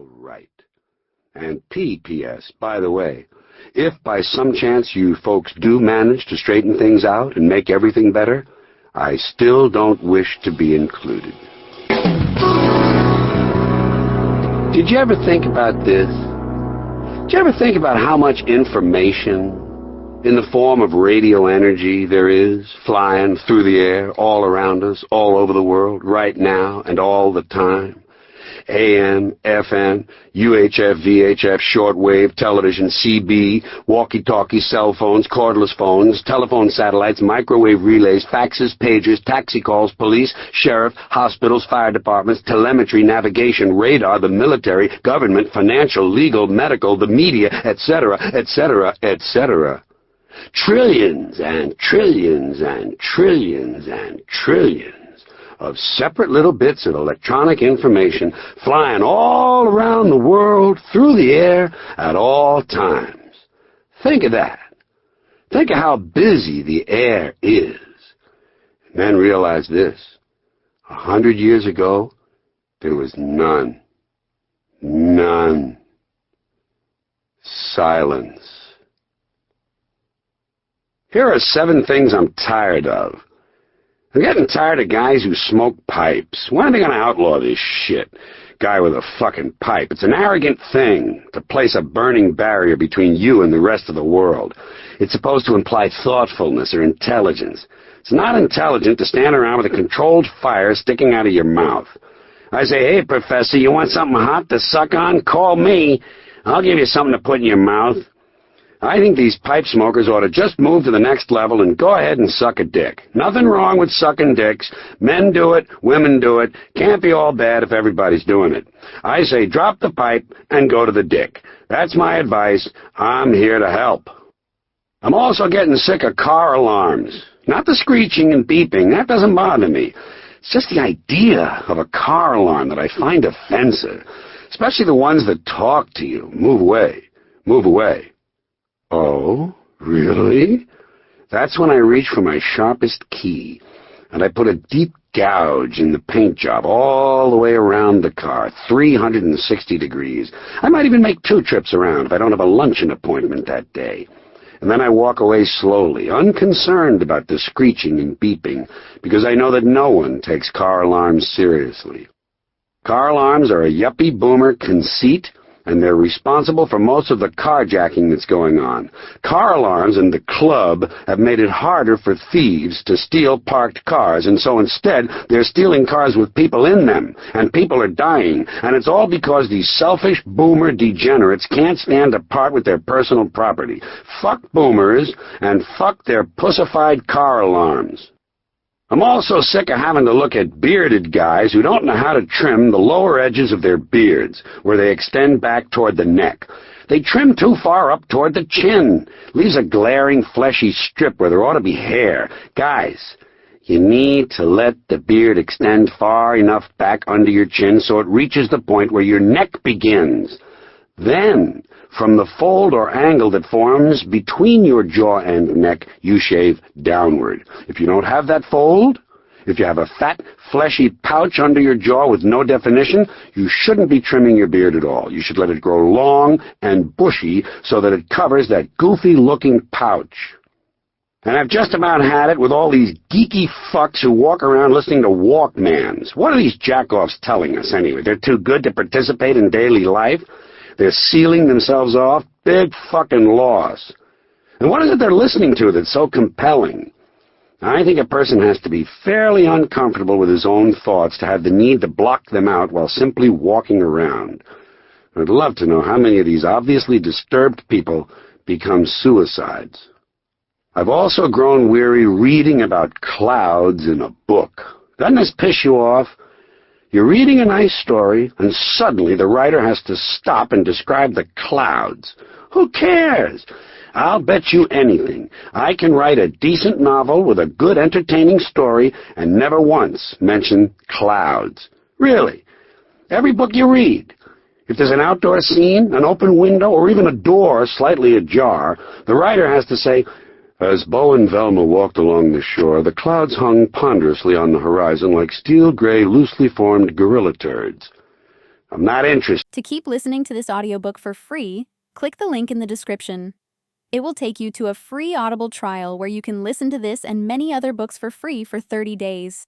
all right. And P.P.S., by the way, if by some chance you folks do manage to straighten things out and make everything better, I still don't wish to be included. Did you ever think about this? Did you ever think about how much information in the form of radio energy there is flying through the air all around us, all over the world, right now and all the time? AM, FM, UHF, VHF, shortwave, television, CB, walkie-talkie, cell phones, cordless phones, telephone satellites, microwave relays, faxes, pagers, taxi calls, police, sheriff, hospitals, fire departments, telemetry, navigation, radar, the military, government, financial, legal, medical, the media, etc., etc., etc. Trillions and trillions and trillions and trillions of separate little bits of electronic information flying all around the world through the air at all times. Think of that. Think of how busy the air is. And then realize this. 100 years ago, there was none. None. Silence. Here are 7 things I'm tired of. I'm getting tired of guys who smoke pipes. When are they going to outlaw this shit? Guy with a fucking pipe. It's an arrogant thing to place a burning barrier between you and the rest of the world. It's supposed to imply thoughtfulness or intelligence. It's not intelligent to stand around with a controlled fire sticking out of your mouth. I say, hey, Professor, you want something hot to suck on? Call me. I'll give you something to put in your mouth. I think these pipe smokers ought to just move to the next level and go ahead and suck a dick. Nothing wrong with sucking dicks. Men do it, women do it. Can't be all bad if everybody's doing it. I say drop the pipe and go to the dick. That's my advice. I'm here to help. I'm also getting sick of car alarms. Not the screeching and beeping. That doesn't bother me. It's just the idea of a car alarm that I find offensive. Especially the ones that talk to you. Move away. Move away. Oh, really? That's when I reach for my sharpest key, and I put a deep gouge in the paint job all the way around the car, 360 degrees. I might even make 2 trips around if I don't have a luncheon appointment that day. And then I walk away slowly, unconcerned about the screeching and beeping, because I know that no one takes car alarms seriously. Car alarms are a yuppie boomer conceit, and they're responsible for most of the carjacking that's going on. Car alarms and the club have made it harder for thieves to steal parked cars, and so instead they're stealing cars with people in them, and people are dying, and it's all because these selfish boomer degenerates can't stand to part with their personal property. Fuck boomers, and fuck their pussified car alarms. I'm also sick of having to look at bearded guys who don't know how to trim the lower edges of their beards, where they extend back toward the neck. They trim too far up toward the chin. Leaves a glaring, fleshy strip where there ought to be hair. Guys, you need to let the beard extend far enough back under your chin so it reaches the point where your neck begins. Then, from the fold or angle that forms between your jaw and neck, you shave downward. If you don't have that fold, if you have a fat, fleshy pouch under your jaw with no definition, you shouldn't be trimming your beard at all. You should let it grow long and bushy so that it covers that goofy-looking pouch. And I've just about had it with all these geeky fucks who walk around listening to Walkmans. What are these jack-offs telling us, anyway? They're too good to participate in daily life? They're sealing themselves off? Big fucking loss. And what is it they're listening to that's so compelling? I think a person has to be fairly uncomfortable with his own thoughts to have the need to block them out while simply walking around. I'd love to know how many of these obviously disturbed people become suicides. I've also grown weary reading about clouds in a book. Doesn't this piss you off? You're reading a nice story, and suddenly the writer has to stop and describe the clouds. Who cares? I'll bet you anything. I can write a decent novel with a good, entertaining story and never once mention clouds. Really. Every book you read. If there's an outdoor scene, an open window, or even a door slightly ajar, the writer has to say, "As Bo and Velma walked along the shore, the clouds hung ponderously on the horizon like steel-gray, loosely formed gorilla turds." I'm not interested. To keep listening to this audiobook for free, click the link in the description. It will take you to a free Audible trial where you can listen to this and many other books for free for 30 days.